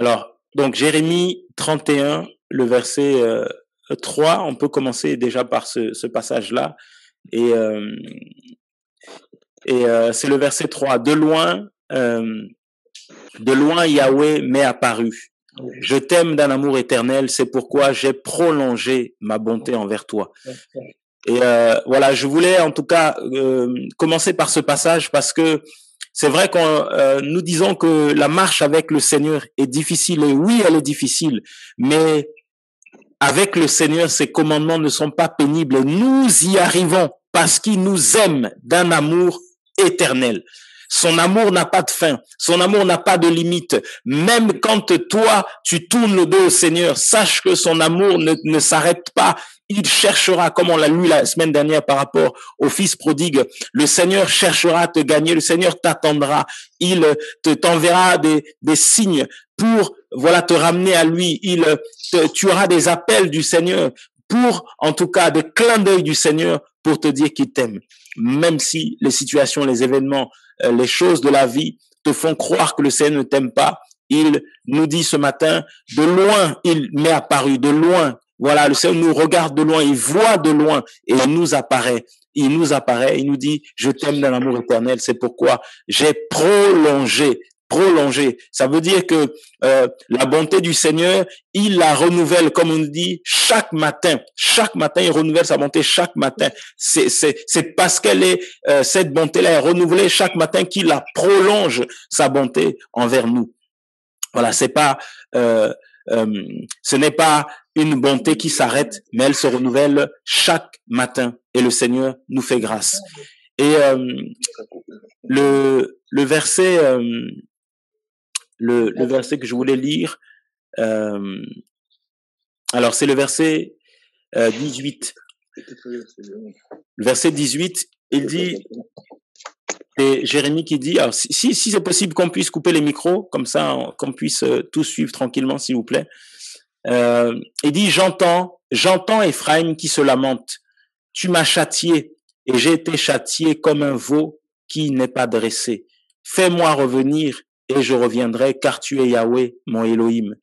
Alors, donc Jérémie 31, le verset 3, on peut commencer déjà par ce passage-là. Et, euh, c'est le verset 3. De loin, Yahweh m'est apparu. Je t'aime d'un amour éternel, c'est pourquoi j'ai prolongé ma bonté envers toi. Et voilà, je voulais en tout cas commencer par ce passage parce que c'est vrai qu'on nous disons que la marche avec le Seigneur est difficile. Et oui, elle est difficile, mais avec le Seigneur, ses commandements ne sont pas pénibles. Et nous y arrivons parce qu'il nous aime d'un amour éternel. Son amour n'a pas de fin. Son amour n'a pas de limite. Même quand toi, tu tournes le dos au Seigneur, sache que son amour ne s'arrête pas. Il cherchera, comme on l'a lu la semaine dernière par rapport au fils prodigue, le Seigneur cherchera à te gagner, le Seigneur t'attendra, il t'enverra des signes pour, voilà, te ramener à lui. Tu auras des appels du Seigneur pour, en tout cas, des clins d'œil du Seigneur pour te dire qu'il t'aime. Même si les situations, les événements, les choses de la vie te font croire que le Seigneur ne t'aime pas, il nous dit ce matin, de loin, il m'est apparu, de loin. Voilà, le Seigneur nous regarde de loin, il voit de loin et il nous apparaît. Il nous dit, je t'aime d'un amour éternel, c'est pourquoi j'ai prolongé. Ça veut dire que la bonté du Seigneur, il la renouvelle, comme on dit, chaque matin. Chaque matin, il renouvelle sa bonté chaque matin. C'est parce qu'elle est cette bonté-là est renouvelée chaque matin qu'il la prolonge sa bonté envers nous. Voilà, ce n'est pas une bonté qui s'arrête, mais elle se renouvelle chaque matin. Et le Seigneur nous fait grâce. Et le verset le verset que je voulais lire, alors c'est le verset 18. Le verset 18, il dit, c'est Jérémie qui dit, alors si c'est possible qu'on puisse couper les micros, comme ça qu'on puisse tous suivre tranquillement, s'il vous plaît. Il dit, j'entends Éphraïm qui se lamente. Tu m'as châtié et j'ai été châtié comme un veau qui n'est pas dressé. Fais-moi revenir et je reviendrai, car tu es Yahweh, mon Elohim.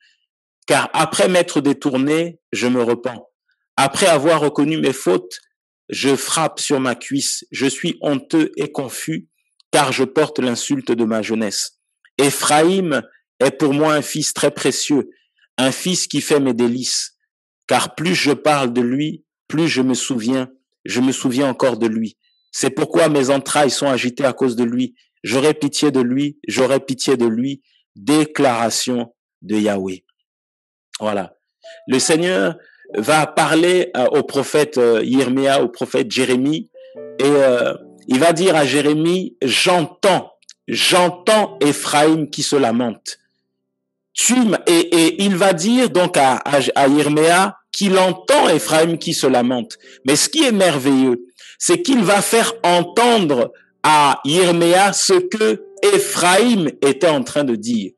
Car après m'être détourné, je me repens. Après avoir reconnu mes fautes, je frappe sur ma cuisse. Je suis honteux et confus, car je porte l'insulte de ma jeunesse. Éphraïm est pour moi un fils très précieux, un fils qui fait mes délices. Car plus je parle de lui, plus je me souviens encore de lui. C'est pourquoi mes entrailles sont agitées à cause de lui. J'aurai pitié de lui, déclaration de Yahweh. Voilà. Le Seigneur va parler au prophète Yirmia, au prophète Jérémie, et il va dire à Jérémie, j'entends Éphraïm qui se lamente. Et il va dire donc à Yirmia qu'il entend Éphraïm qui se lamente. Mais ce qui est merveilleux, c'est qu'il va faire entendre à Yirmia ce que Éphraïm était en train de dire.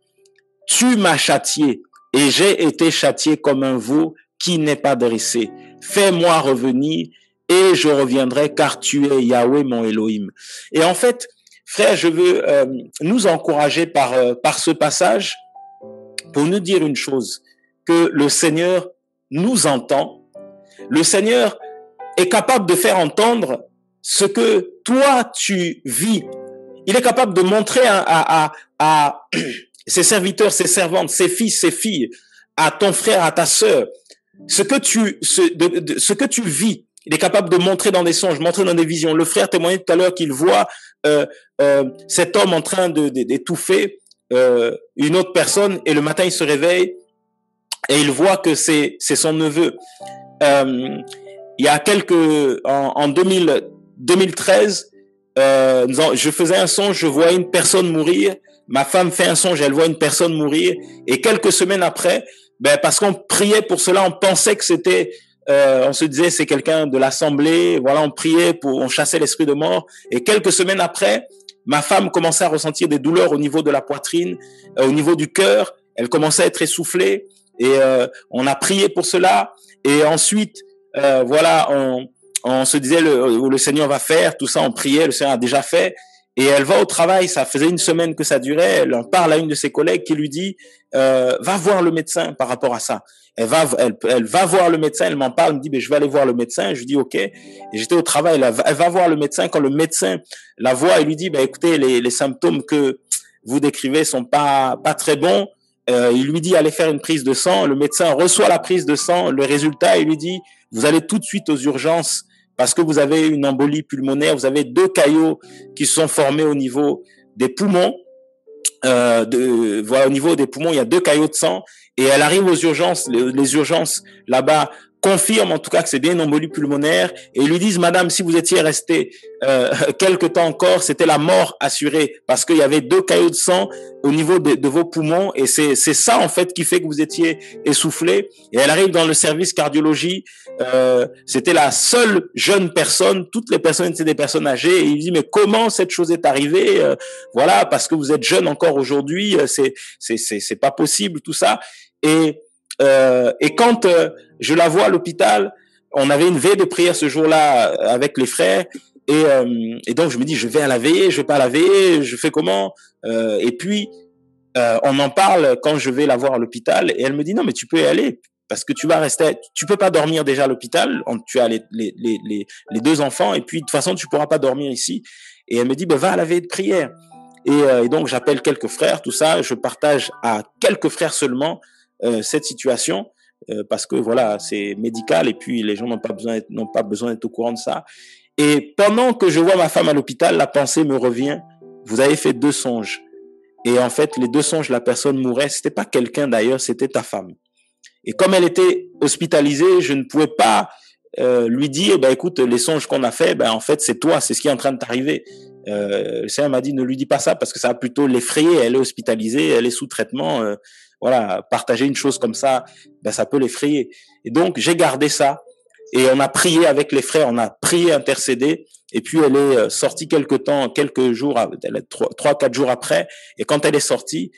Tu m'as châtié et j'ai été châtié comme un veau qui n'est pas dressé. Fais-moi revenir et je reviendrai car tu es Yahweh mon Elohim. Et en fait, frère, je veux nous encourager par ce passage pour nous dire une chose, que le Seigneur nous entend. Le Seigneur est capable de faire entendre ce que toi tu vis. Il est capable de montrer à ses serviteurs, ses servantes, ses fils, ses filles, à ton frère, à ta sœur, ce que tu vis. Il est capable de montrer dans des songes, montrer dans des visions. Le frère témoignait tout à l'heure qu'il voit cet homme en train d'étouffer une autre personne, et le matin il se réveille et il voit que c'est son neveu. Il y a en 2013, je faisais un songe, je voyais une personne mourir. Ma femme fait un songe, elle voit une personne mourir. Et quelques semaines après, parce qu'on priait pour cela, on pensait que c'était, on se disait c'est quelqu'un de l'assemblée. Voilà, on priait on chassait l'esprit de mort. Et quelques semaines après, ma femme commençait à ressentir des douleurs au niveau de la poitrine, au niveau du cœur. Elle commençait à être essoufflée. Et on a prié pour cela. Et ensuite, voilà, on se disait le Seigneur va faire tout ça. On priait, le Seigneur a déjà fait. Et elle va au travail, ça faisait une semaine que ça durait, elle en parle à une de ses collègues qui lui dit va voir le médecin par rapport à ça. Elle va voir le médecin, elle m'en parle, elle me dit, je vais aller voir le médecin. Je lui dis, ok. Et j'étais au travail, elle va voir le médecin. Quand le médecin la voit, il lui dit, écoutez, les symptômes que vous décrivez sont pas très bons. Il lui dit, allez faire une prise de sang. Le médecin reçoit la prise de sang. Le résultat, il lui dit, vous allez tout de suite aux urgences parce que vous avez une embolie pulmonaire. Vous avez 2 caillots qui se sont formés au niveau des poumons. Voilà, au niveau des poumons, il y a 2 caillots de sang et elle arrive aux urgences. Les urgences là-bas confirment en tout cas que c'est bien une embolie pulmonaire et ils lui disent, madame, si vous étiez restée quelque temps encore, c'était la mort assurée parce qu'il y avait 2 caillots de sang au niveau de vos poumons et c'est ça en fait qui fait que vous étiez essoufflé. Et elle arrive dans le service cardiologie, c'était la seule jeune personne, toutes les personnes étaient des personnes âgées et il dit, mais comment cette chose est arrivée, voilà, parce que vous êtes jeune encore aujourd'hui, c'est pas possible tout ça. Et quand je la vois à l'hôpital, on avait une veille de prière ce jour-là avec les frères, et donc je me dis, je vais à la veillée, je vais pas à la veillée, je fais comment, et puis on en parle quand je vais la voir à l'hôpital, et elle me dit, non mais tu peux y aller, parce que tu vas rester, tu peux pas dormir déjà à l'hôpital, tu as les 2 enfants, et puis de toute façon tu pourras pas dormir ici. Et elle me dit, va à la veille de prière. Et donc j'appelle quelques frères, tout ça, je partage à quelques frères seulement cette situation parce que voilà, c'est médical et puis les gens n'ont pas besoin d'être au courant de ça. Et pendant que je vois ma femme à l'hôpital, la pensée me revient, vous avez fait 2 songes. Et en fait, les 2 songes, la personne mourait, c'était pas quelqu'un d'ailleurs, c'était ta femme. Et comme elle était hospitalisée, je ne pouvais pas lui dire, écoute, les songes qu'on a fait, en fait, c'est toi, c'est ce qui est en train de t'arriver. Le Seigneur m'a dit, ne lui dis pas ça parce que ça va plutôt l'effrayer. Elle est hospitalisée, elle est sous traitement. Voilà, partager une chose comme ça, ça peut l'effrayer. Et donc, j'ai gardé ça et on a prié avec les frères, on a prié, intercédé. Et puis, elle est sortie quelques jours, 3-4 jours après. Et quand elle est sortie,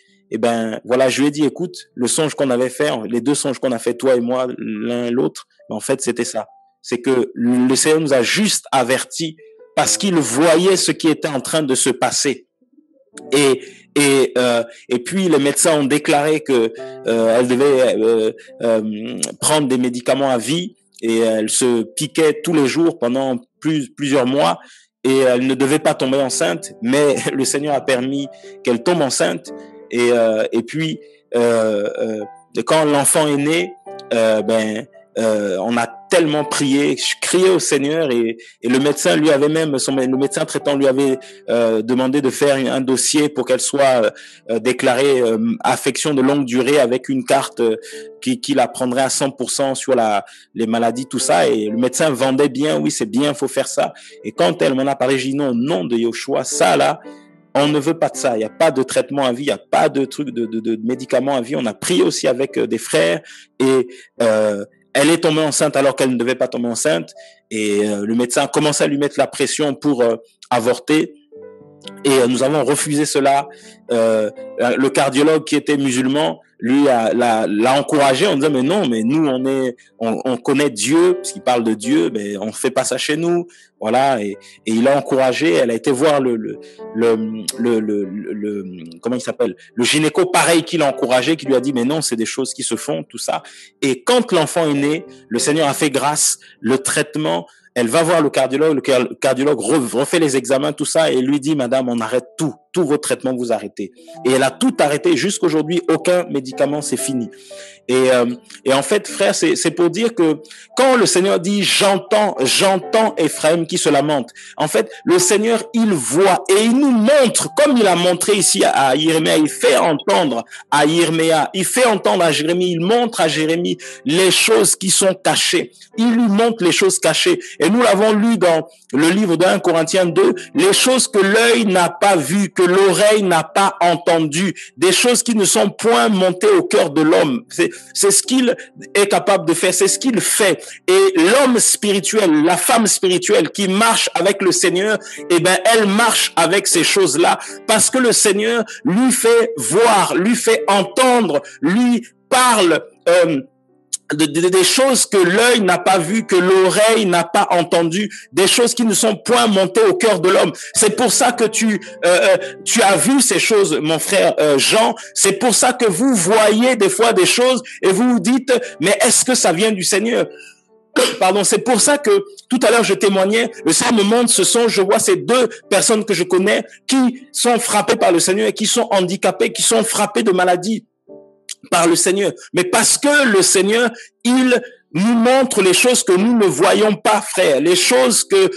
voilà, je lui ai dit, écoute, le songe qu'on avait fait, les 2 songes qu'on a fait, toi et moi, l'un et l'autre, en fait, c'était ça. C'est que le Seigneur nous a juste avertis parce qu'il voyait ce qui était en train de se passer. Et puis les médecins ont déclaré que elle devait prendre des médicaments à vie et elle se piquait tous les jours pendant plusieurs mois et elle ne devait pas tomber enceinte, mais le Seigneur a permis qu'elle tombe enceinte et puis quand l'enfant est né, on a tellement prié, je criais au Seigneur et le médecin lui avait même, le médecin traitant lui avait demandé de faire un dossier pour qu'elle soit déclarée affection de longue durée avec une carte qui la prendrait à 100% sur les maladies, tout ça. Et le médecin vendait bien, oui c'est bien, faut faire ça. Et quand elle m'en a parlé, j'ai dit non, au nom de Yoshua, ça là, on ne veut pas de ça. Il n'y a pas de traitement à vie, il n'y a pas de truc de médicaments à vie. On a prié aussi avec des frères et elle est tombée enceinte alors qu'elle ne devait pas tomber enceinte et le médecin a commencé à lui mettre la pression pour avorter et nous avons refusé cela. Le cardiologue qui était musulman, lui l'a encouragé en disant mais non, mais nous on connaît Dieu parce qu'il parle de Dieu, mais on fait pas ça chez nous, voilà. Et il a encouragé. Elle a été voir le comment il s'appelle, le gynéco, pareil, qui l'a encouragé, qui lui a dit mais non, c'est des choses qui se font, tout ça. Et quand l'enfant est né, le Seigneur a fait grâce, le traitement. Elle va voir le cardiologue refait les examens, tout ça, et lui dit, madame, on arrête tout, tous vos traitements, vous arrêtez. Et elle a tout arrêté, jusqu'aujourd'hui, aucun médicament, c'est fini. Et en fait, frère, c'est pour dire que quand le Seigneur dit, j'entends Ephraim qui se lamente, en fait, le Seigneur, il voit et il nous montre, comme il a montré ici à Jérémie, il fait entendre à Jérémie, il fait entendre à Jérémie, il montre à Jérémie les choses qui sont cachées. Il lui montre les choses cachées. Et nous l'avons lu dans le livre de 1 Corinthiens 2, les choses que l'œil n'a pas vues, que l'oreille n'a pas entendues, des choses qui ne sont point montées au cœur de l'homme. C'est ce qu'il est capable de faire, c'est ce qu'il fait. Et l'homme spirituel, la femme spirituelle qui marche avec le Seigneur, elle marche avec ces choses-là parce que le Seigneur lui fait voir, lui fait entendre, lui parle des choses que l'œil n'a pas vues, que l'oreille n'a pas entendues, des choses qui ne sont point montées au cœur de l'homme. C'est pour ça que tu as vu ces choses, mon frère Jean. C'est pour ça que vous voyez des fois des choses et vous vous dites, mais est-ce que ça vient du Seigneur? Pardon, c'est pour ça que tout à l'heure je témoignais, le Seigneur me montre, je vois ces deux personnes que je connais qui sont frappées par le Seigneur et qui sont handicapées, qui sont frappées de maladies par le Seigneur. Mais parce que le Seigneur, il nous montre les choses que nous ne voyons pas, frère, les choses que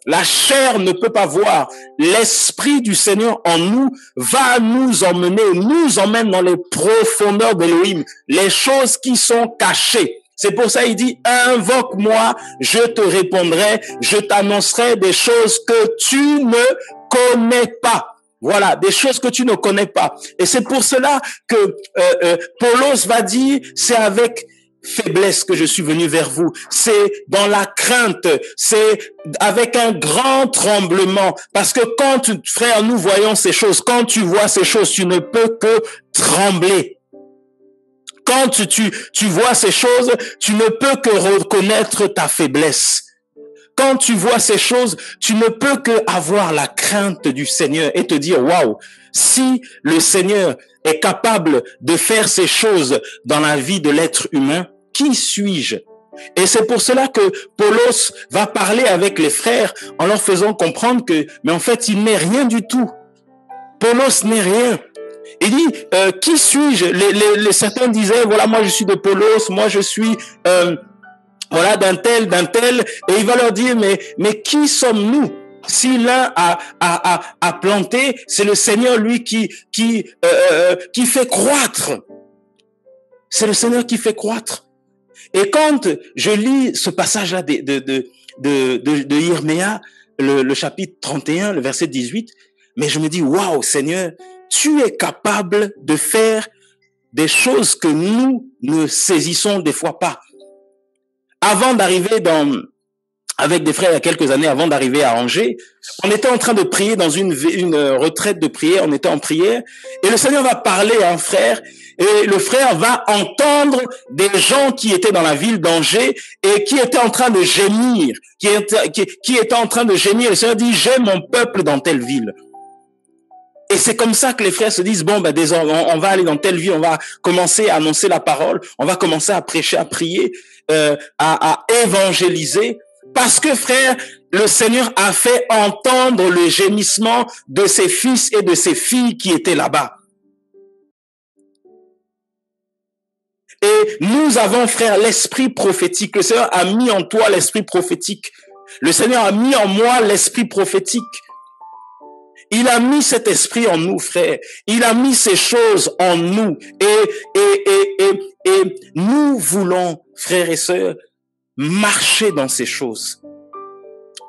la chair ne peut pas voir. L'Esprit du Seigneur en nous va nous emmener, nous emmène dans les profondeurs d'Élohim, les choses qui sont cachées. C'est pour ça il dit, invoque-moi, je te répondrai, je t'annoncerai des choses que tu ne connais pas. Voilà, des choses que tu ne connais pas. Et c'est pour cela que Paulos va dire, c'est avec faiblesse que je suis venu vers vous. C'est dans la crainte, c'est avec un grand tremblement. Parce que quand, frère, nous voyons ces choses, quand tu vois ces choses, tu ne peux que trembler. Quand tu vois ces choses, tu ne peux que reconnaître ta faiblesse. Quand tu vois ces choses, tu ne peux que avoir la crainte du Seigneur et te dire, waouh, si le Seigneur est capable de faire ces choses dans la vie de l'être humain, qui suis-je? Et c'est pour cela que Paulos va parler avec les frères en leur faisant comprendre que, mais en fait, il n'est rien du tout. Paulos n'est rien. Il dit, qui suis-je? Les certains disaient, voilà, moi je suis de Paulos, moi je suis voilà d'un tel, et il va leur dire, mais qui sommes-nous? Si l'un a planté, c'est le Seigneur lui qui fait croître. C'est le Seigneur qui fait croître. Et quand je lis ce passage-là de Yirméa, le chapitre 31, le verset 18, mais je me dis, waouh, Seigneur, tu es capable de faire des choses que nous ne saisissons des fois pas. Avant d'arriver avec des frères il y a quelques années, avant d'arriver à Angers, on était en train de prier dans une retraite de prière, on était en prière, et le Seigneur va parler à un frère, et le frère va entendre des gens qui étaient dans la ville d'Angers et qui étaient en train de gémir, qui étaient en train de gémir. Le Seigneur dit, j'ai mon peuple dans telle ville. Et c'est comme ça que les frères se disent, bon, désormais, on va aller dans telle ville, on va commencer à annoncer la parole, on va commencer à prêcher, à prier, à évangéliser. Parce que, frère, le Seigneur a fait entendre le gémissement de ses fils et de ses filles qui étaient là-bas. Et nous avons, frère, l'esprit prophétique. Le Seigneur a mis en toi l'esprit prophétique. Le Seigneur a mis en moi l'esprit prophétique. Il a mis cet esprit en nous, frère. Il a mis ces choses en nous. Et nous voulons, frères et sœurs, marcher dans ces choses.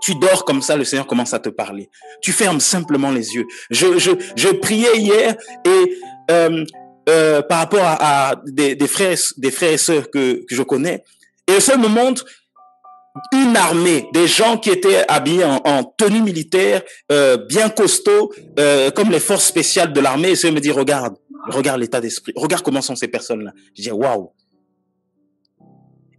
Tu dors comme ça, le Seigneur commence à te parler. Tu fermes simplement les yeux. Je priais hier et par rapport à des frères et sœurs que je connais, et le Seigneur me montre une armée, des gens qui étaient habillés en tenue militaire, bien costauds, comme les forces spéciales de l'armée. Et Seigneur me dit, regarde l'état d'esprit, regarde comment sont ces personnes-là. Je dis, waouh.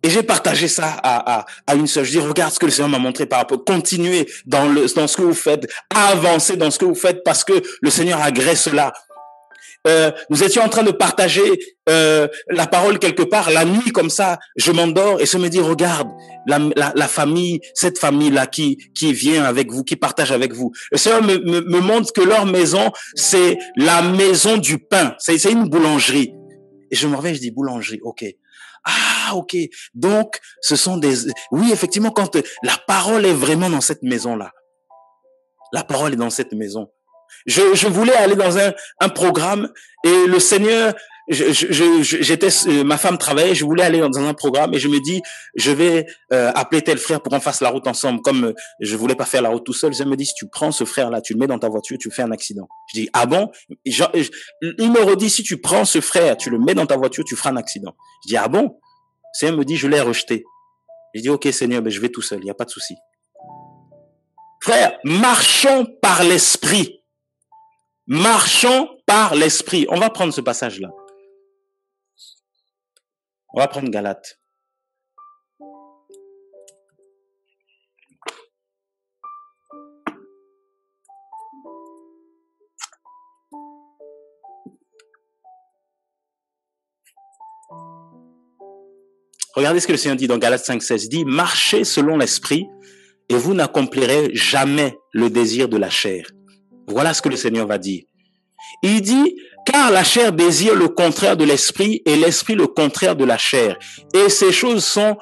Et j'ai partagé ça à une sœur. Je dis, regarde ce que le Seigneur m'a montré par rapport, continuez dans ce que vous faites, avancez dans ce que vous faites parce que le Seigneur agrée cela. Nous étions en train de partager la parole quelque part, la nuit comme ça, je m'endors et je me dis, regarde, la famille, cette famille-là qui vient avec vous, qui partage avec vous. Le Seigneur me montre que leur maison, c'est la maison du pain, c'est une boulangerie. Et je me réveille, je dis, boulangerie, ok. Ah, ok. Donc, ce sont oui, effectivement, quand la parole est vraiment dans cette maison-là. La parole est dans cette maison. Je voulais aller dans un programme et le Seigneur, ma femme travaillait, je voulais aller dans un programme et je me dis, je vais appeler tel frère pour qu'on fasse la route ensemble. Comme je voulais pas faire la route tout seul, je me dis, si tu prends ce frère-là, tu le mets dans ta voiture, tu fais un accident. Je dis, ah bon? Il me redit, si tu prends ce frère, tu le mets dans ta voiture, tu feras un accident. Je dis, ah bon? Le Seigneur me dit, je l'ai rejeté. Je dis, ok Seigneur, je vais tout seul, il n'y a pas de souci. Frère, marchons par l'esprit. Marchons par l'esprit. On va prendre ce passage-là. On va prendre Galates. Regardez ce que le Seigneur dit dans Galates 5,16. Il dit, marchez selon l'esprit et vous n'accomplirez jamais le désir de la chair. Voilà ce que le Seigneur va dire. Il dit, car la chair désire le contraire de l'esprit et l'esprit le contraire de la chair. Et ces choses sont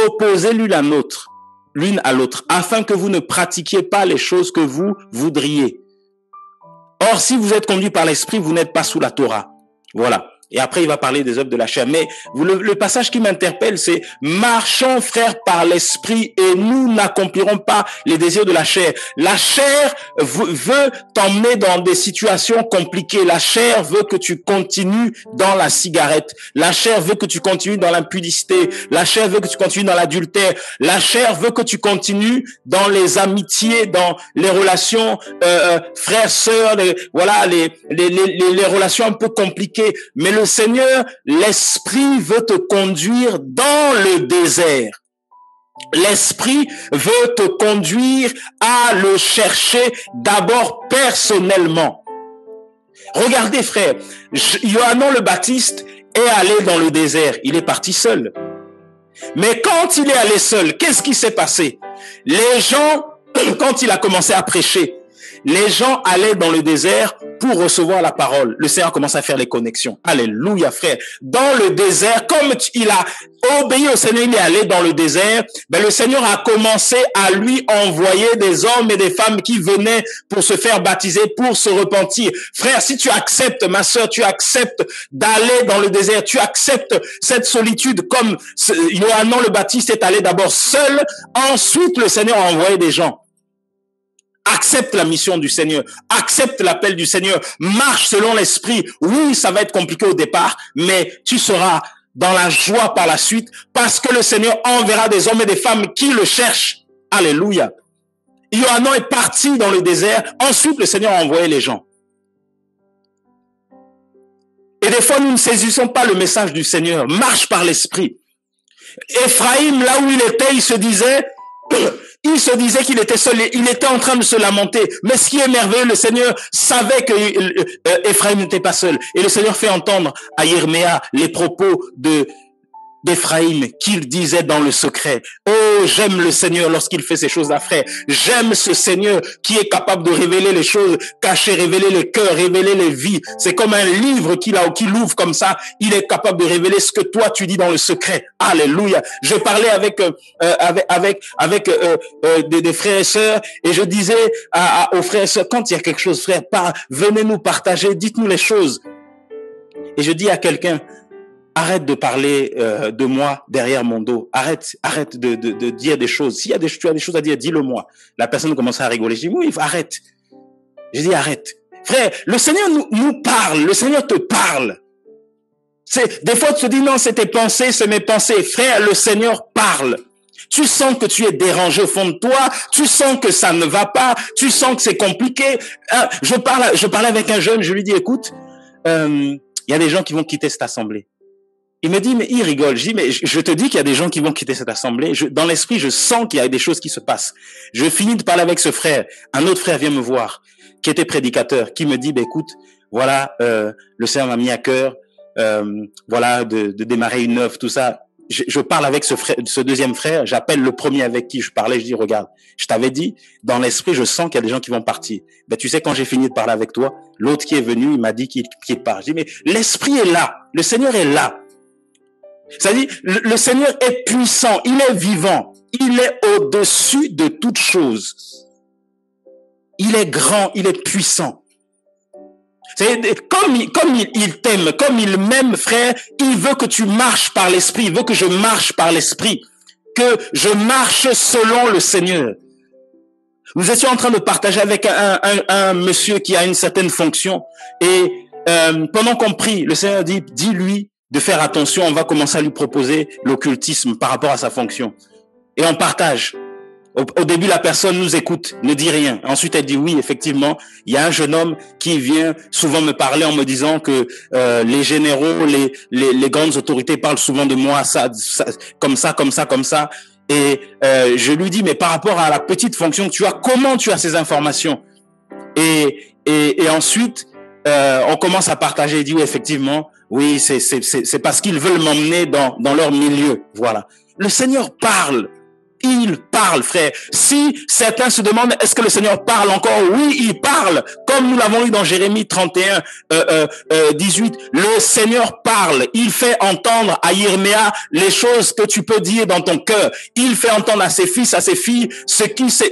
opposées l'une à l'autre, afin que vous ne pratiquiez pas les choses que vous voudriez. Or, si vous êtes conduit par l'esprit, vous n'êtes pas sous la Torah. Voilà. Et après, il va parler des œuvres de la chair. Mais le passage qui m'interpelle, c'est « Marchons, frères, par l'esprit et nous n'accomplirons pas les désirs de la chair. » La chair veut t'emmener dans des situations compliquées. La chair veut que tu continues dans la cigarette. La chair veut que tu continues dans l'impudicité. La chair veut que tu continues dans l'adultère. La chair veut que tu continues dans les amitiés, dans les relations frères, sœurs, les relations un peu compliquées. Mais le Seigneur, l'Esprit veut te conduire dans le désert. L'Esprit veut te conduire à le chercher d'abord personnellement. Regardez, frère, Yohanan le Baptiste est allé dans le désert. Il est parti seul. Mais quand il est allé seul, qu'est-ce qui s'est passé? Les gens, quand il a commencé à prêcher, les gens allaient dans le désert pour recevoir la parole. Le Seigneur commence à faire les connexions. Alléluia, frère. Dans le désert, comme il a obéi au Seigneur, il est allé dans le désert, le Seigneur a commencé à lui envoyer des hommes et des femmes qui venaient pour se faire baptiser, pour se repentir. Frère, si tu acceptes, ma sœur, tu acceptes d'aller dans le désert, tu acceptes cette solitude comme Yohanan le Baptiste est allé d'abord seul, ensuite le Seigneur a envoyé des gens. Accepte la mission du Seigneur, accepte l'appel du Seigneur, marche selon l'esprit. Oui, ça va être compliqué au départ, mais tu seras dans la joie par la suite parce que le Seigneur enverra des hommes et des femmes qui le cherchent. Alléluia. Yohanan est parti dans le désert, ensuite le Seigneur a envoyé les gens. Et des fois, nous ne saisissons pas le message du Seigneur. Marche par l'esprit. Éphraïm, là où il était, il se disait qu'il était seul, il était en train de se lamenter. Mais ce qui est merveilleux, le Seigneur savait que Éphraïm n'était pas seul. Et le Seigneur fait entendre à Yerméa les propos d'Éphraïm qu'il disait dans le secret. Oh, j'aime le Seigneur lorsqu'il fait ces choses-là, frère. J'aime ce Seigneur qui est capable de révéler les choses cachées, révéler les cœurs, révéler les vies. C'est comme un livre qu'il ouvre comme ça. Il est capable de révéler ce que toi tu dis dans le secret. Alléluia. Je parlais avec des frères et sœurs et je disais aux frères et sœurs, quand il y a quelque chose, frère, venez nous partager, dites-nous les choses. Et je dis à quelqu'un, arrête de parler de moi derrière mon dos. Arrête de dire des choses. Tu as des choses à dire, dis-le-moi. La personne commence à rigoler. Je dis, oui, arrête. Je dis, arrête. Frère, le Seigneur nous parle. Le Seigneur te parle. Des fois, tu te dis, non, c'est tes pensées, c'est mes pensées. Frère, le Seigneur parle. Tu sens que tu es dérangé au fond de toi. Tu sens que ça ne va pas. Tu sens que c'est compliqué. Je parlais avec un jeune. Je lui dis, écoute, il y a des gens qui vont quitter cette assemblée. Il me dit, mais il rigole. Je dis, mais je te dis qu'il y a des gens qui vont quitter cette assemblée. Dans l'esprit, je sens qu'il y a des choses qui se passent. Je finis de parler avec ce frère. Un autre frère vient me voir, qui était prédicateur, qui me dit, écoute, voilà, le Seigneur m'a mis à cœur, voilà, de démarrer une œuvre, tout ça. Je parle avec ce deuxième frère. J'appelle le premier avec qui je parlais. Je dis, regarde, je t'avais dit, dans l'esprit, je sens qu'il y a des gens qui vont partir. Tu sais, quand j'ai fini de parler avec toi, l'autre qui est venu, il m'a dit qu'il part. Je dis, mais l'esprit est là. Le Seigneur est là. C'est-à-dire, le Seigneur est puissant, il est vivant, il est au-dessus de toute chose. Il est grand, il est puissant. Comme il t'aime, comme il m'aime, frère, il veut que tu marches par l'esprit, il veut que je marche par l'esprit, que je marche selon le Seigneur. Nous étions en train de partager avec un monsieur qui a une certaine fonction et pendant qu'on prie, le Seigneur dit, dis-lui de faire attention, on va commencer à lui proposer l'occultisme par rapport à sa fonction. Et on partage. Au début, la personne nous écoute, ne dit rien. Ensuite, elle dit oui, effectivement, il y a un jeune homme qui vient souvent me parler en me disant que les généraux, les grandes autorités parlent souvent de moi, comme ça, comme ça, comme ça. Et je lui dis, mais par rapport à la petite fonction que tu as, comment tu as ces informations? Et ensuite, on commence à partager. Il dit oui, effectivement, oui, c'est parce qu'ils veulent m'emmener dans leur milieu. Voilà. Le Seigneur parle. Il parle, frère. Si certains se demandent, est-ce que le Seigneur parle encore? Oui, il parle. Comme nous l'avons lu dans Jérémie 31, 18. Le Seigneur parle. Il fait entendre à Yirméa les choses que tu peux dire dans ton cœur. Il fait entendre à ses fils, à ses filles,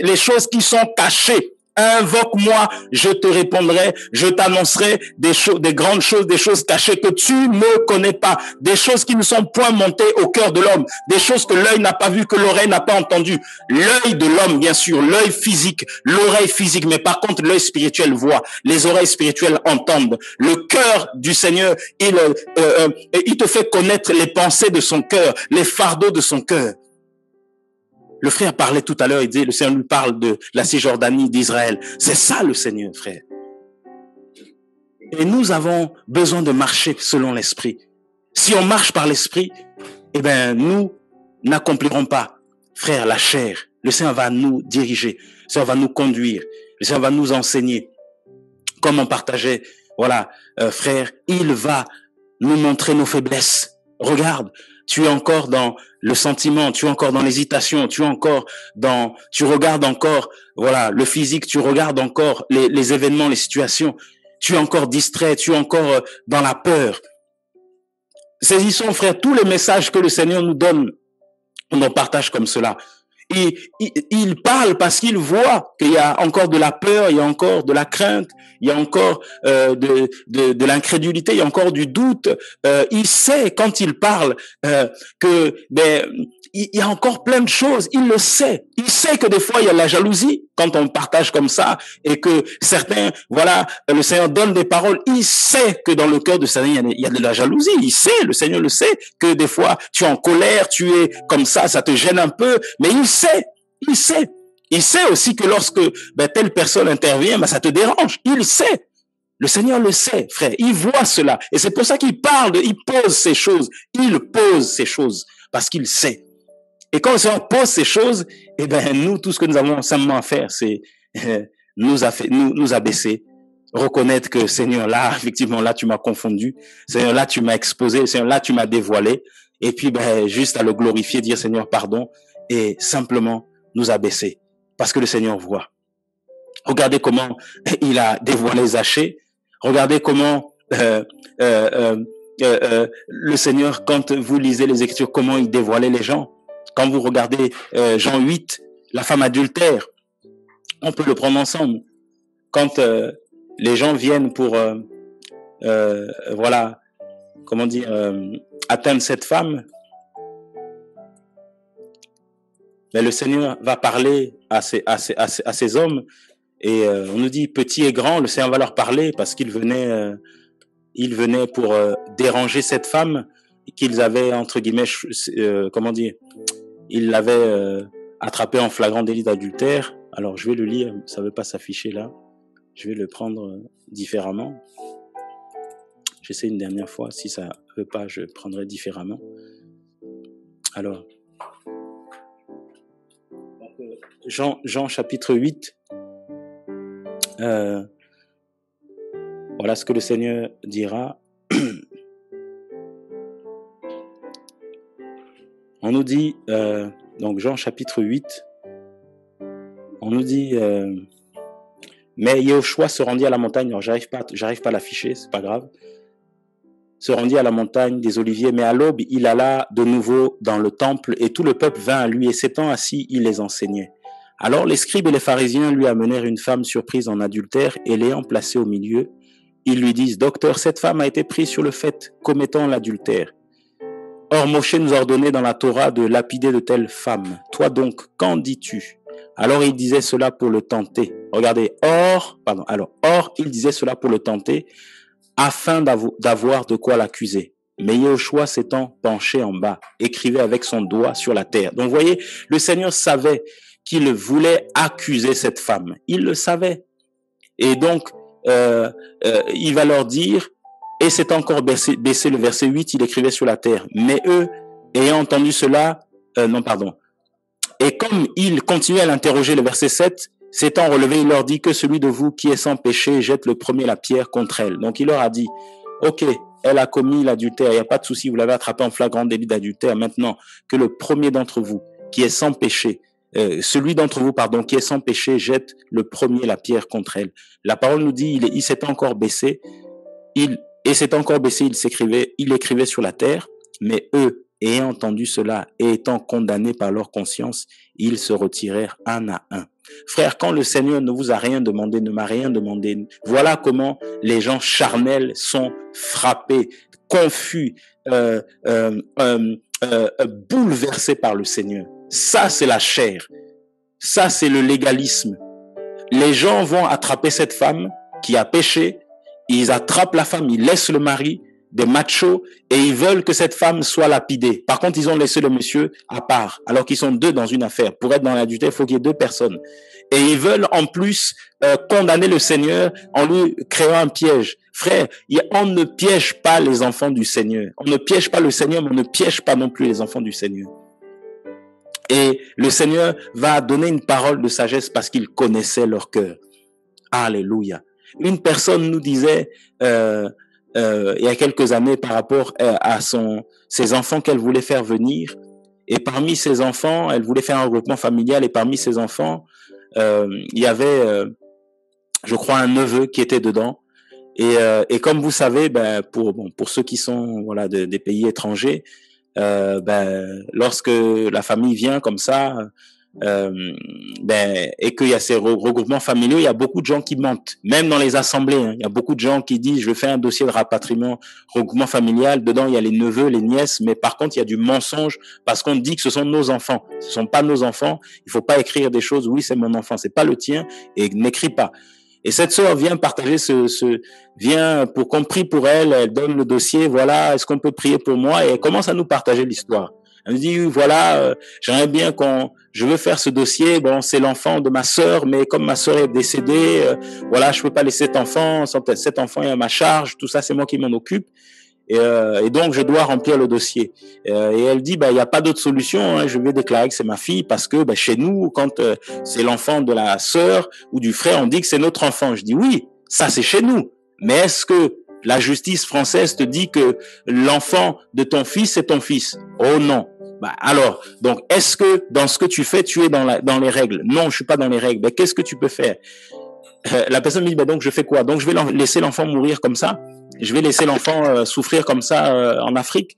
les choses qui sont cachées. Invoque-moi, je te répondrai, je t'annoncerai des choses, des grandes choses, des choses cachées que tu ne connais pas, des choses qui ne sont point montées au cœur de l'homme, des choses que l'œil n'a pas vues, que l'oreille n'a pas entendues. L'œil de l'homme, bien sûr, l'œil physique, l'oreille physique, mais par contre, l'œil spirituel voit, les oreilles spirituelles entendent. Le cœur du Seigneur, il te fait connaître les pensées de son cœur, les fardeaux de son cœur. Le frère parlait tout à l'heure, il disait, le Seigneur lui parle de la Cisjordanie, d'Israël. C'est ça le Seigneur, frère. Et nous avons besoin de marcher selon l'Esprit. Si on marche par l'Esprit, eh ben, nous n'accomplirons pas, frère, la chair. Le Seigneur va nous diriger. Le Seigneur va nous conduire. Le Seigneur va nous enseigner. Comme on partageait, voilà, frère, il va nous montrer nos faiblesses. Regarde, tu es encore dans le sentiment, tu es encore dans l'hésitation, tu regardes encore, voilà, le physique, tu regardes encore les événements, les situations, tu es encore distrait, tu es encore dans la peur. Saisissons, frère, tous les messages que le Seigneur nous donne, on en partage comme cela. Il parle parce qu'il voit qu'il y a encore de la peur, il y a encore de la crainte, il y a encore de l'incrédulité, il y a encore du doute. Il sait quand il parle que il y a encore plein de choses. Il le sait. Il sait que des fois il y a de la jalousie quand on partage comme ça et que certains, voilà, le Seigneur donne des paroles. Il sait que dans le cœur de certains il y a de la jalousie. Il sait, le Seigneur le sait que des fois tu es en colère, tu es comme ça te gêne un peu, mais il sait. Il sait aussi que lorsque telle personne intervient, ça te dérange. Il sait. Le Seigneur le sait, frère. Il voit cela. Et c'est pour ça qu'il parle, il pose ces choses. Il pose ces choses parce qu'il sait. Et quand le Seigneur pose ces choses, nous, tout ce que nous avons simplement à faire, c'est nous abaisser, reconnaître que Seigneur, là, effectivement, là, tu m'as confondu. Seigneur, là, tu m'as exposé. Seigneur, là, tu m'as dévoilé. Et puis, juste à le glorifier, dire Seigneur, pardon, et simplement nous abaisser. Parce que le Seigneur voit. Regardez comment il a dévoilé Zachée. Regardez comment le Seigneur, quand vous lisez les Écritures, comment il dévoilait les gens. Quand vous regardez Jean 8, la femme adultère, on peut le prendre ensemble. Quand les gens viennent pour, voilà, comment dire, atteindre cette femme, mais le Seigneur va parler à ces hommes et on nous dit petit et grand, le Seigneur va leur parler parce qu'il venait pour déranger cette femme qu'ils avaient entre guillemets, comment dire, ils l'avaient attrapé en flagrant délit d'adultère. Alors je vais le lire, ça veut pas s'afficher là. Je vais le prendre différemment. J'essaie une dernière fois, si ça veut pas, je prendrai différemment. Alors Jean chapitre 8, voilà ce que le Seigneur dira. On nous dit, donc Jean chapitre 8, on nous dit, mais Yehoshua se rendit à la montagne, alors j'arrive pas à l'afficher, c'est pas grave, se rendit à la montagne des Oliviers, mais à l'aube, il alla de nouveau dans le temple et tout le peuple vint à lui et s'étant assis, il les enseignait. Alors les scribes et les pharisiens lui amenèrent une femme surprise en adultère et l'ayant placée au milieu, ils lui disent, docteur, cette femme a été prise sur le fait, commettant l'adultère. Or Moshe nous a ordonné dans la Torah de lapider de telles femmes. Toi donc, qu'en dis-tu? Alors il disait cela pour le tenter. Regardez, or, il disait cela pour le tenter, afin d'avoir de quoi l'accuser. Mais Yehoshua s'étant penché en bas, écrivait avec son doigt sur la terre. Donc vous voyez, le Seigneur savait qu'il voulait accuser cette femme. Il le savait. Et donc, il va leur dire, et c'est encore baissé le verset 8, il écrivait sur la terre. Mais eux, ayant entendu cela, et comme il continuait à l'interroger, le verset 7, s'étant relevé, il leur dit que celui de vous qui est sans péché jette le premier la pierre contre elle. Donc il leur a dit, ok, elle a commis l'adultère, il n'y a pas de souci, vous l'avez attrapé en flagrant délit d'adultère. Maintenant, que le premier d'entre vous qui est sans péché, celui d'entre vous, pardon, qui est sans péché, jette le premier la pierre contre elle. La parole nous dit, il s'est encore baissé, il écrivait sur la terre, mais eux, ayant entendu cela et étant condamnés par leur conscience, ils se retirèrent un à un. Frère, quand le Seigneur ne vous a rien demandé, ne m'a rien demandé, voilà comment les gens charnels sont frappés, confus, bouleversés par le Seigneur. Ça, c'est la chair. Ça, c'est le légalisme. Les gens vont attraper cette femme qui a péché, ils attrapent la femme, ils laissent le mari, des machos, et ils veulent que cette femme soit lapidée. Par contre, ils ont laissé le monsieur à part, alors qu'ils sont deux dans une affaire. Pour être dans l'adultère, il faut qu'il y ait deux personnes. Et ils veulent en plus condamner le Seigneur en lui créant un piège. Frère, on ne piège pas les enfants du Seigneur. On ne piège pas le Seigneur, mais on ne piège pas non plus les enfants du Seigneur. Et le Seigneur va donner une parole de sagesse parce qu'il connaissait leur cœur. Alléluia. Une personne nous disait il y a quelques années par rapport à ses enfants qu'elle voulait faire venir. Et parmi ses enfants, elle voulait faire un regroupement familial. Et parmi ses enfants, il y avait, je crois, un neveu qui était dedans. Et comme vous savez, pour ceux qui sont des pays étrangers, lorsque la famille vient comme ça, et qu'il y a ces regroupements familiaux, il y a beaucoup de gens qui mentent, même dans les assemblées. Il y a beaucoup de gens qui disent, je fais un dossier de rapatriement, regroupement familial. Dedans, il y a les neveux, les nièces, mais par contre, il y a du mensonge parce qu'on dit que ce sont nos enfants. Ce sont pas nos enfants. Il faut pas écrire des choses. Oui, c'est mon enfant, c'est pas le tien, et n'écris pas. Et cette sœur vient partager vient pour qu'on prie pour elle. Elle donne le dossier. Voilà, est-ce qu'on peut prier pour moi? Et elle commence à nous partager l'histoire. Elle me dit, voilà, j'aimerais bien je veux faire ce dossier. Bon, c'est l'enfant de ma sœur, mais comme ma sœur est décédée, voilà, je peux pas laisser cet enfant est à ma charge. Tout ça, c'est moi qui m'en occupe. Et donc, je dois remplir le dossier. Et elle dit, il y a pas d'autre solution. Hein, je vais déclarer que c'est ma fille parce que chez nous, quand c'est l'enfant de la sœur ou du frère, on dit que c'est notre enfant. Je dis, oui, ça c'est chez nous. Mais est-ce que la justice française te dit que l'enfant de ton fils, c'est ton fils? Oh non. Alors, donc, est-ce que dans ce que tu fais, tu es dans les règles? Non, je suis pas dans les règles. Qu'est-ce que tu peux faire? La personne me dit, donc je fais quoi? Donc, je vais laisser l'enfant mourir comme ça. Je vais laisser l'enfant souffrir comme ça en Afrique.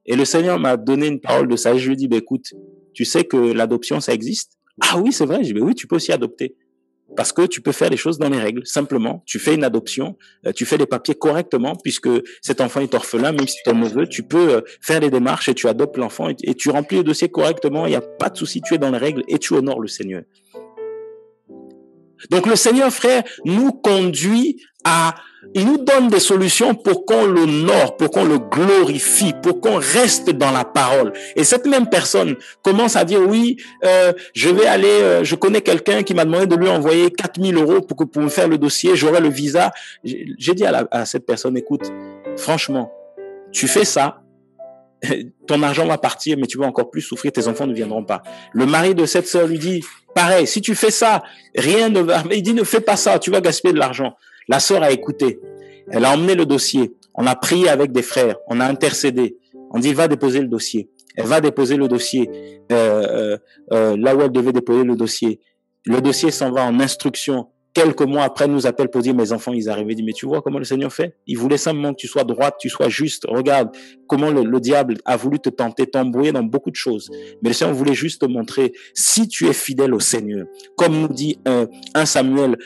Et le Seigneur m'a donné une parole de sagesse. Je lui ai dit, écoute, tu sais que l'adoption, ça existe? Ah oui, c'est vrai. Je dis, oui, tu peux aussi adopter. Parce que tu peux faire les choses dans les règles. Simplement, tu fais une adoption, tu fais les papiers correctement, puisque cet enfant est orphelin, même si ton neveu, tu peux faire les démarches et tu adoptes l'enfant et tu remplis le dossier correctement. Il n'y a pas de souci, tu es dans les règles et tu honores le Seigneur. Donc le Seigneur, frère, nous conduit il nous donne des solutions pour qu'on l'honore, pour qu'on le glorifie, pour qu'on reste dans la parole. Et cette même personne commence à dire, oui, je vais aller, je connais quelqu'un qui m'a demandé de lui envoyer 4000 € pour me faire le dossier, j'aurai le visa. J'ai dit à cette personne, écoute, franchement, tu fais ça, ton argent va partir, mais tu vas encore plus souffrir, tes enfants ne viendront pas. Le mari de cette sœur lui dit, pareil, si tu fais ça, rien ne va, mais il dit, ne fais pas ça, tu vas gaspiller de l'argent. La sœur a écouté. Elle a emmené le dossier. On a prié avec des frères. On a intercédé. On dit, va déposer le dossier. Elle va déposer le dossier là où elle devait déposer le dossier. Le dossier s'en va en instruction. Quelques mois après, elle nous appelle pour dire, mes enfants, ils arrivaient. Il dit, mais tu vois comment le Seigneur fait? Il voulait simplement que tu sois droite, tu sois juste. Regarde comment le diable a voulu te tenter, t'embrouiller dans beaucoup de choses. Mais le Seigneur voulait juste te montrer, si tu es fidèle au Seigneur, comme nous dit 1 Samuel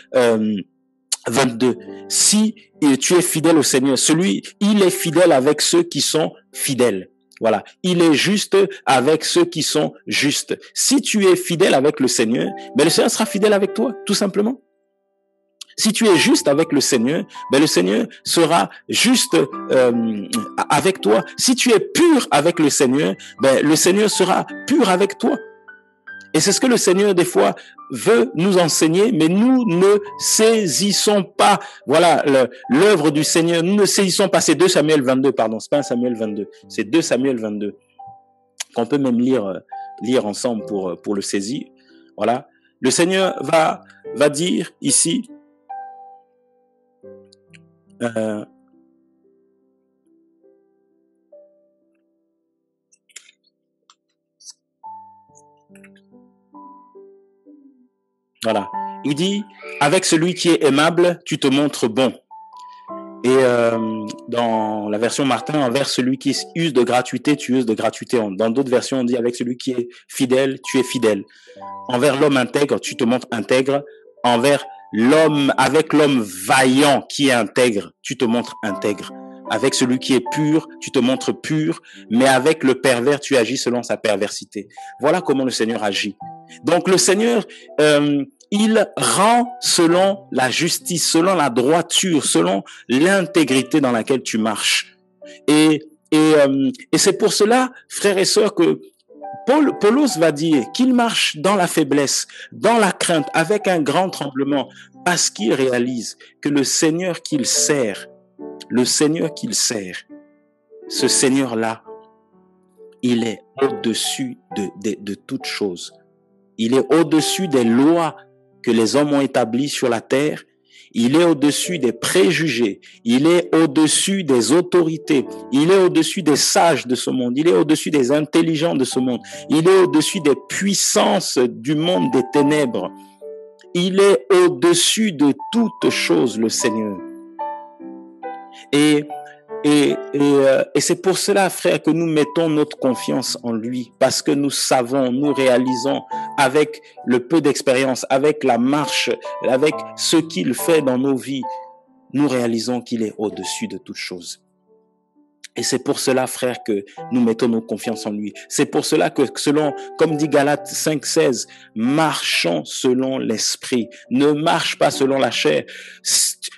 22. Si tu es fidèle au Seigneur, il est fidèle avec ceux qui sont fidèles. Voilà. Il est juste avec ceux qui sont justes. Si tu es fidèle avec le Seigneur, le Seigneur sera fidèle avec toi, tout simplement. Si tu es juste avec le Seigneur, le Seigneur sera juste avec toi. Si tu es pur avec le Seigneur, le Seigneur sera pur avec toi. Et c'est ce que le Seigneur, des fois, veut nous enseigner, mais nous ne saisissons pas, voilà, l'œuvre du Seigneur. Nous ne saisissons pas. C'est 2 Samuel 22, pardon, c'est pas 1 Samuel 22. C'est 2 Samuel 22. Qu'on peut même lire ensemble pour le saisir. Voilà. Le Seigneur va dire ici, voilà. Il dit, avec celui qui est aimable, tu te montres bon. Et dans la version Martin, envers celui qui use de gratuité, tu uses de gratuité. Dans d'autres versions, on dit, avec celui qui est fidèle, tu es fidèle. Envers l'homme intègre, tu te montres intègre. Avec l'homme vaillant qui est intègre, tu te montres intègre. Avec celui qui est pur, tu te montres pur, mais avec le pervers, tu agis selon sa perversité. Voilà comment le Seigneur agit. Donc le Seigneur, il rend selon la justice, selon la droiture, selon l'intégrité dans laquelle tu marches. Et c'est pour cela, frères et sœurs, que Paulos va dire qu'il marche dans la faiblesse, dans la crainte, avec un grand tremblement, parce qu'il réalise que le Seigneur qu'il sert, ce Seigneur-là, il est au-dessus de toute chose. Il est au-dessus des lois que les hommes ont établies sur la terre. Il est au-dessus des préjugés. Il est au-dessus des autorités. Il est au-dessus des sages de ce monde. Il est au-dessus des intelligents de ce monde. Il est au-dessus des puissances du monde des ténèbres. Il est au-dessus de toute chose, le Seigneur. Et c'est pour cela, frère, que nous mettons notre confiance en lui, parce que nous savons, nous réalisons avec le peu d'expérience, avec la marche, avec ce qu'il fait dans nos vies, nous réalisons qu'il est au-dessus de toutes choses. Et c'est pour cela, frère, que nous mettons nos confiances en lui. C'est pour cela que comme dit Galates 5,16, marchons selon l'esprit. Ne marche pas selon la chair.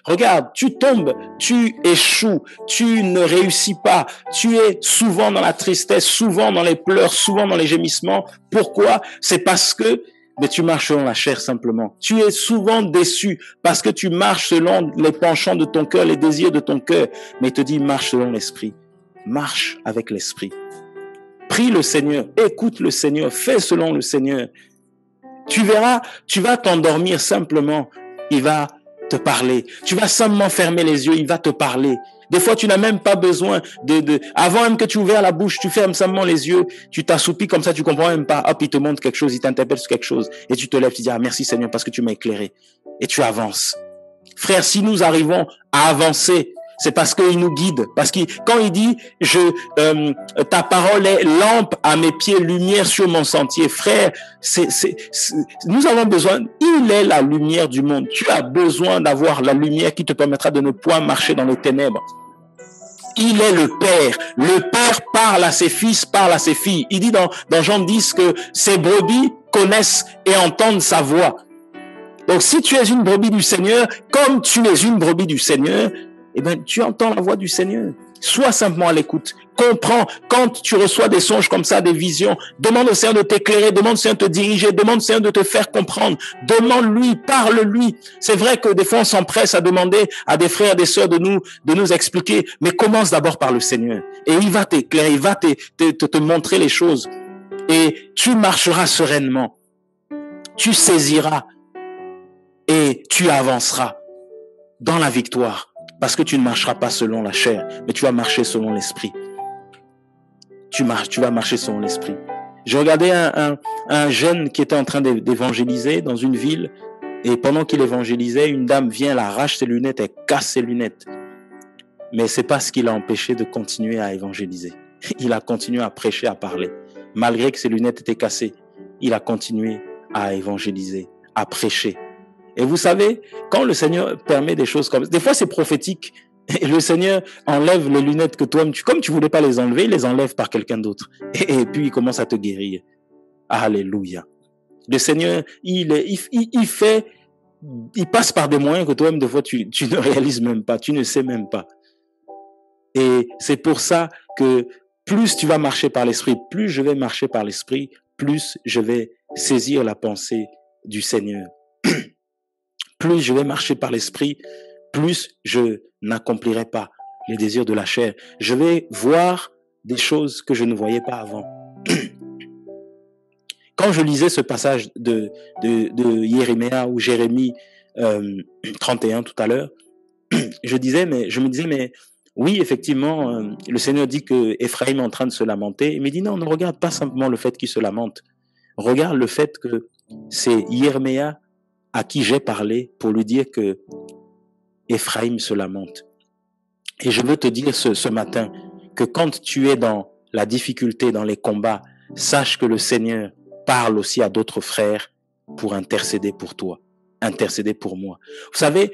Regarde, tu tombes, tu échoues, tu ne réussis pas. Tu es souvent dans la tristesse, souvent dans les pleurs, souvent dans les gémissements. Pourquoi? C'est parce que tu marches selon la chair simplement. Tu es souvent déçu parce que tu marches selon les penchants de ton cœur, les désirs de ton cœur. Mais il te dit, marche selon l'esprit. Marche avec l'esprit. Prie le Seigneur, écoute le Seigneur, fais selon le Seigneur. Tu verras, tu vas t'endormir simplement. Il va te parler. Tu vas simplement fermer les yeux, il va te parler. Des fois, tu n'as même pas besoin avant même que tu ouvres la bouche, tu fermes simplement les yeux, tu t'assoupis comme ça, tu comprends même pas. Hop, il te montre quelque chose, il t'interpelle sur quelque chose. Et tu te lèves, tu dis, ah, merci Seigneur parce que tu m'as éclairé. Et tu avances. Frère, si nous arrivons à avancer, c'est parce qu'il nous guide. Parce que quand il dit, ta parole est lampe à mes pieds, lumière sur mon sentier. Frère, nous avons besoin, il est la lumière du monde. Tu as besoin d'avoir la lumière qui te permettra de ne point marcher dans les ténèbres. Il est le Père. Le Père parle à ses fils, parle à ses filles. Il dit dans Jean 10 que ses brebis connaissent et entendent sa voix. Donc si tu es une brebis du Seigneur, comme tu es une brebis du Seigneur, eh ben, tu entends la voix du Seigneur. Sois simplement à l'écoute. Comprends. Quand tu reçois des songes comme ça, des visions, demande au Seigneur de t'éclairer, demande au Seigneur de te diriger, demande au Seigneur de te faire comprendre. Demande-lui, parle-lui. C'est vrai que des fois, on s'empresse à demander à des frères et des sœurs de nous expliquer, mais commence d'abord par le Seigneur. Et il va t'éclairer, il va te montrer les choses. Et tu marcheras sereinement. Tu saisiras et tu avanceras dans la victoire. Parce que tu ne marcheras pas selon la chair, mais tu vas marcher selon l'esprit. Tu vas marcher selon l'esprit. Je regardais un jeune qui était en train d'évangéliser dans une ville, et pendant qu'il évangélisait, une dame vient, elle arrache ses lunettes, elle casse ses lunettes. Mais c'est pas ce qui l'a empêché de continuer à évangéliser. Il a continué à prêcher, à parler. Malgré que ses lunettes étaient cassées, il a continué à évangéliser, à prêcher. Et vous savez, quand le Seigneur permet des choses comme ça, des fois c'est prophétique, et le Seigneur enlève les lunettes que toi-même, comme tu voulais pas les enlever, il les enlève par quelqu'un d'autre. Et puis il commence à te guérir. Alléluia. Le Seigneur, il passe par des moyens que toi-même, des fois, tu ne réalises même pas, tu ne sais même pas. Et c'est pour ça que plus tu vas marcher par l'esprit, plus je vais marcher par l'esprit, plus je vais saisir la pensée du Seigneur. Plus je vais marcher par l'esprit, plus je n'accomplirai pas les désirs de la chair. Je vais voir des choses que je ne voyais pas avant. Quand je lisais ce passage de Jérémie ou Jérémie 31 tout à l'heure, je me disais, mais oui, effectivement, le Seigneur dit que Ephraim est en train de se lamenter. Il me dit, non, ne regarde pas simplement le fait qu'il se lamente. Regarde le fait que c'est Jérémie à qui j'ai parlé pour lui dire que Ephraim se lamente. Et je veux te dire ce matin que quand tu es dans la difficulté, dans les combats, sache que le Seigneur parle aussi à d'autres frères pour intercéder pour toi, intercéder pour moi. Vous savez,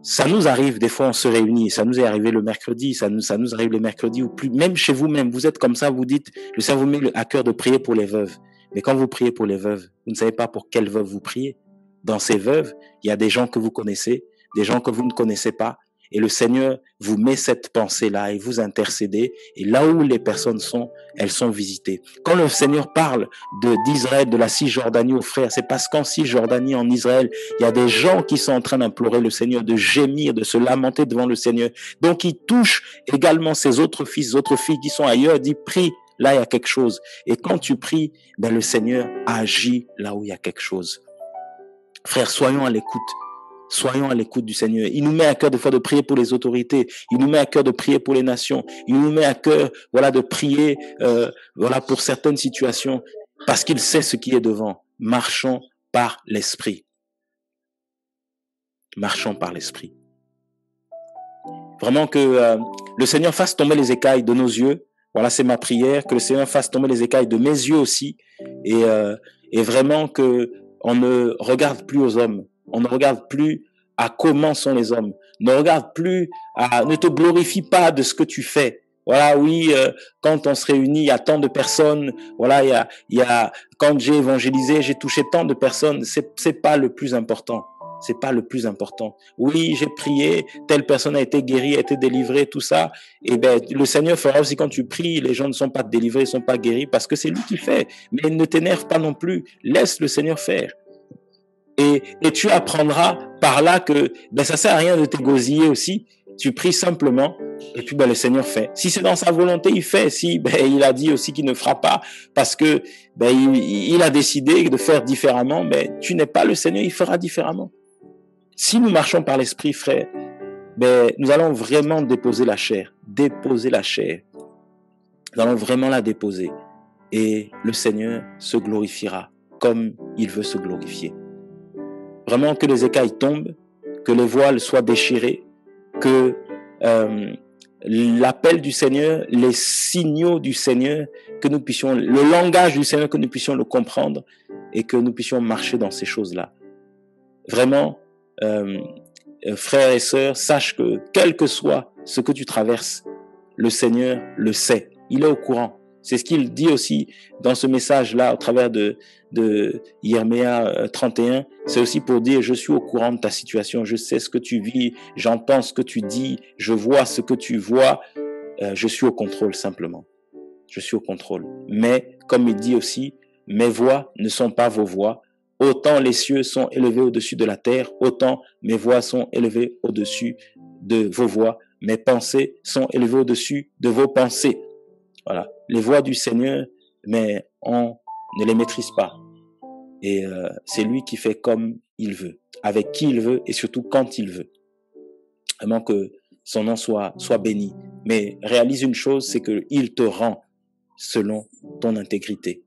ça nous arrive, des fois on se réunit, ça nous est arrivé le mercredi, ça nous arrive le mercredi ou plus, même chez vous-même, vous êtes comme ça, vous dites, le Seigneur vous met à cœur de prier pour les veuves. Mais quand vous priez pour les veuves, vous ne savez pas pour quelles veuves vous priez. Dans ces veuves, il y a des gens que vous connaissez, des gens que vous ne connaissez pas, et le Seigneur vous met cette pensée-là et vous intercédez, et là où les personnes sont, elles sont visitées. Quand le Seigneur parle d'Israël, de la Cisjordanie aux frères, c'est parce qu'en Cisjordanie, en Israël, il y a des gens qui sont en train d'implorer le Seigneur, de gémir, de se lamenter devant le Seigneur. Donc il touche également ses autres fils, autres filles qui sont ailleurs, dit prie, là il y a quelque chose. Et quand tu pries, ben le Seigneur agit là où il y a quelque chose. Frères, soyons à l'écoute. Soyons à l'écoute du Seigneur. Il nous met à cœur des fois de prier pour les autorités. Il nous met à cœur de prier pour les nations. Il nous met à cœur, de prier, pour certaines situations, parce qu'il sait ce qui est devant. Marchons par l'esprit. Marchons par l'esprit. Vraiment que le Seigneur fasse tomber les écailles de nos yeux. Voilà, c'est ma prière. Que le Seigneur fasse tomber les écailles de mes yeux aussi. Et vraiment que on ne regarde plus aux hommes. On ne regarde plus à comment sont les hommes. Ne te glorifie pas de ce que tu fais. Voilà, oui, quand on se réunit, il y a tant de personnes. Voilà, quand j'ai évangélisé, j'ai touché tant de personnes. C'est pas le plus important. C'est pas le plus important. Oui, j'ai prié, telle personne a été guérie, a été délivrée, tout ça. Et ben, le Seigneur fera aussi quand tu pries, les gens ne sont pas délivrés, ne sont pas guéris parce que c'est lui qui fait. Mais ne t'énerve pas non plus. Laisse le Seigneur faire. Et tu apprendras par là que ça sert à rien de t'égosiller aussi. Tu pries simplement et puis le Seigneur fait. Si c'est dans sa volonté, il fait. Si il a dit aussi qu'il ne fera pas parce que il a décidé de faire différemment, tu n'es pas le Seigneur, il fera différemment. Si nous marchons par l'esprit, frère, nous allons vraiment déposer la chair. Nous allons vraiment la déposer. Et le Seigneur se glorifiera comme il veut se glorifier. Vraiment que les écailles tombent, que les voiles soient déchirés, que l'appel du Seigneur, les signaux du Seigneur, que nous puissions, le langage du Seigneur, que nous puissions le comprendre et que nous puissions marcher dans ces choses-là. Vraiment, frères et sœurs, sache que quel que soit ce que tu traverses, le Seigneur le sait, il est au courant. C'est ce qu'il dit aussi dans ce message-là, au travers de Jérémie 31. C'est aussi pour dire, je suis au courant de ta situation, je sais ce que tu vis, j'entends ce que tu dis, je vois ce que tu vois, je suis au contrôle simplement. Je suis au contrôle. Mais, comme il dit aussi, mes voies ne sont pas vos voies. Autant les cieux sont élevés au-dessus de la terre, autant mes voies sont élevées au-dessus de vos voies. Mes pensées sont élevées au-dessus de vos pensées. Voilà, les voies du Seigneur, mais on ne les maîtrise pas. Et c'est lui qui fait comme il veut, avec qui il veut et surtout quand il veut. Vraiment que son nom soit béni. Mais réalise une chose, c'est que il te rend selon ton intégrité.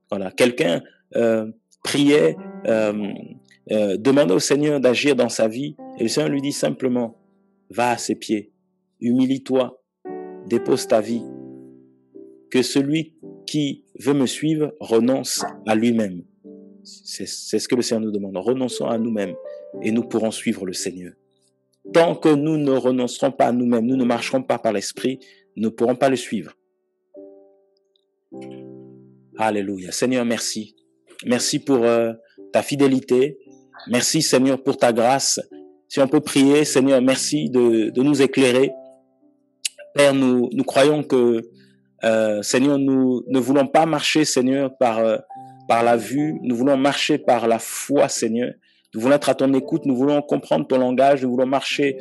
Voilà, quelqu'un priait, demandait au Seigneur d'agir dans sa vie et le Seigneur lui dit simplement, va à ses pieds, humilie-toi, dépose ta vie. Que celui qui veut me suivre renonce à lui-même. C'est ce que le Seigneur nous demande. Renonçons à nous-mêmes et nous pourrons suivre le Seigneur. Tant que nous ne renoncerons pas à nous-mêmes, nous ne marcherons pas par l'esprit, nous ne pourrons pas le suivre. Alléluia. Seigneur, merci. Merci pour ta fidélité. Merci, Seigneur, pour ta grâce. Si on peut prier, Seigneur, merci de nous éclairer. Père, nous croyons que Seigneur, nous ne voulons pas marcher, Seigneur, par par la vue, nous voulons marcher par la foi, Seigneur. Nous voulons être à ton écoute, nous voulons comprendre ton langage, nous voulons marcher,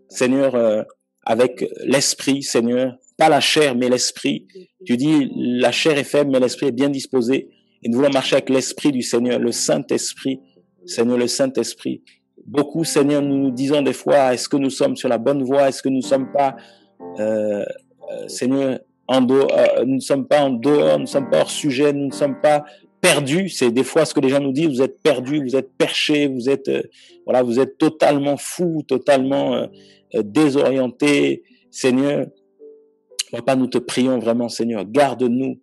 Seigneur, avec l'esprit, Seigneur. Pas la chair, mais l'esprit. Tu dis, la chair est faible, mais l'esprit est bien disposé. Et nous voulons marcher avec l'esprit du Seigneur, le Saint-Esprit. Seigneur, le Saint-Esprit. Beaucoup, Seigneur, nous nous disons des fois, est-ce que nous sommes sur la bonne voie? Est-ce que nous ne sommes pas, Seigneur, nous ne sommes pas en dehors, nous ne sommes pas hors sujet, nous ne sommes pas perdus. C'est des fois ce que les gens nous disent, vous êtes perdus, vous êtes perchés, vous êtes, voilà, vous êtes totalement fous, totalement désorientés. Seigneur, Papa, nous te prions vraiment, Seigneur, garde-nous,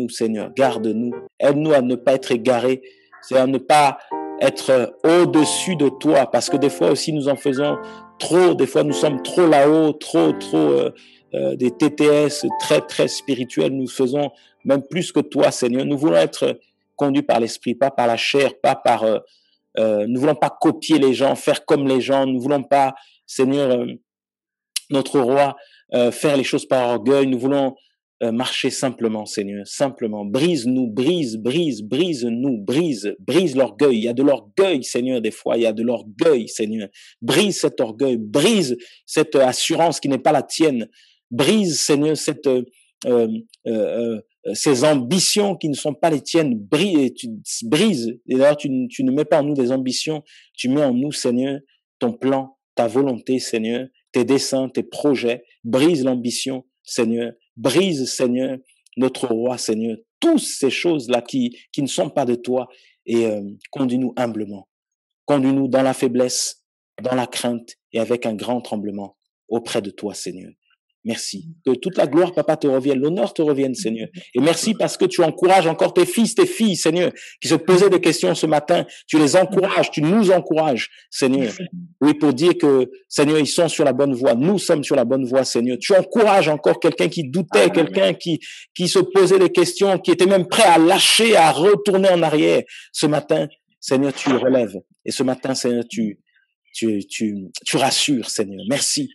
Seigneur, garde-nous. Aide-nous à ne pas être égarés, c'est à ne pas être au-dessus de toi, parce que des fois aussi nous en faisons trop, des fois nous sommes trop là-haut, trop des TTS très, très spirituels, nous faisons même plus que toi, Seigneur. Nous voulons être conduits par l'esprit, pas par la chair, pas par... nous voulons pas copier les gens, faire comme les gens, nous voulons pas, Seigneur, notre roi, faire les choses par orgueil, nous voulons marcher simplement, Seigneur, simplement. Brise-nous, brise l'orgueil. Il y a de l'orgueil, Seigneur, des fois. Il y a de l'orgueil, Seigneur. Brise cet orgueil, brise cette assurance qui n'est pas la tienne. Brise, Seigneur, ces ambitions qui ne sont pas les tiennes. Brise. Et d'ailleurs, tu ne mets pas en nous des ambitions. Tu mets en nous, Seigneur, ton plan, ta volonté, Seigneur, tes desseins, tes projets. Brise l'ambition, Seigneur. Brise, Seigneur, notre roi, Seigneur, toutes ces choses-là qui ne sont pas de toi, et conduis-nous humblement. Conduis-nous dans la faiblesse, dans la crainte et avec un grand tremblement auprès de toi, Seigneur. Merci. Que toute la gloire, Papa, te revienne, l'honneur te revienne, Seigneur. Et merci parce que tu encourages encore tes fils, tes filles, Seigneur, qui se posaient des questions ce matin. Tu les encourages, tu nous encourages, Seigneur. Oui, pour dire que, Seigneur, ils sont sur la bonne voie. Nous sommes sur la bonne voie, Seigneur. Tu encourages encore quelqu'un qui doutait, quelqu'un qui se posait des questions, qui était même prêt à lâcher, à retourner en arrière. Ce matin, Seigneur, tu le relèves. Et ce matin, Seigneur, tu rassures, Seigneur. Merci.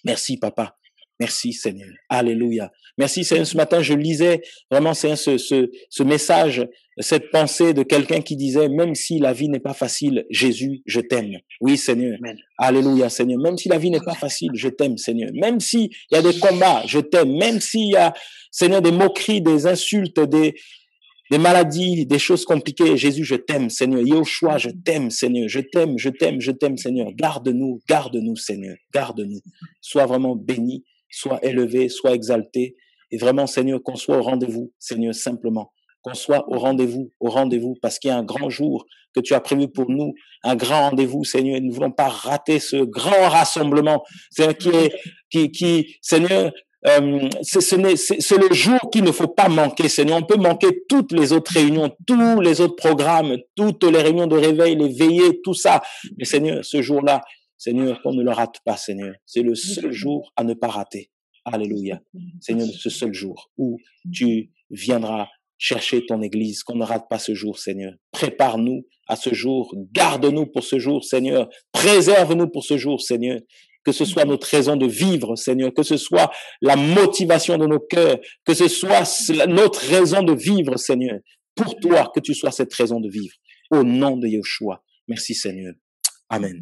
Merci, Papa. Merci, Seigneur. Alléluia. Merci, Seigneur. Ce matin, je lisais vraiment, Seigneur, ce message, cette pensée de quelqu'un qui disait, même si la vie n'est pas facile, Jésus, je t'aime. Oui, Seigneur. Amen. Alléluia, Seigneur. Même si la vie n'est pas facile, je t'aime, Seigneur. Même s'il y a des combats, je t'aime. Même s'il y a, Seigneur, des moqueries, des insultes, des maladies, des choses compliquées. Jésus, je t'aime, Seigneur. Yahushua, je t'aime, Seigneur. Je t'aime, Seigneur. Garde-nous, Seigneur. Garde-nous. Sois vraiment béni. Sois élevé, sois exalté, et vraiment, Seigneur, qu'on soit au rendez-vous, Seigneur, simplement, qu'on soit au rendez-vous, parce qu'il y a un grand jour que tu as prévu pour nous, un grand rendez-vous, Seigneur, et nous ne voulons pas rater ce grand rassemblement, Seigneur, Seigneur, c'est le jour qu'il ne faut pas manquer, Seigneur. On peut manquer toutes les autres réunions, tous les autres programmes, toutes les réunions de réveil, les veillées, tout ça, mais Seigneur, ce jour-là, Seigneur, qu'on ne le rate pas, Seigneur. C'est le seul jour à ne pas rater. Alléluia. Seigneur, ce seul jour où tu viendras chercher ton église, qu'on ne rate pas ce jour, Seigneur. Prépare-nous à ce jour. Garde-nous pour ce jour, Seigneur. Préserve-nous pour ce jour, Seigneur. Que ce soit notre raison de vivre, Seigneur. Que ce soit la motivation de nos cœurs. Que ce soit notre raison de vivre, Seigneur. Pour toi, que tu sois cette raison de vivre. Au nom de Yeshua. Merci, Seigneur. Amen.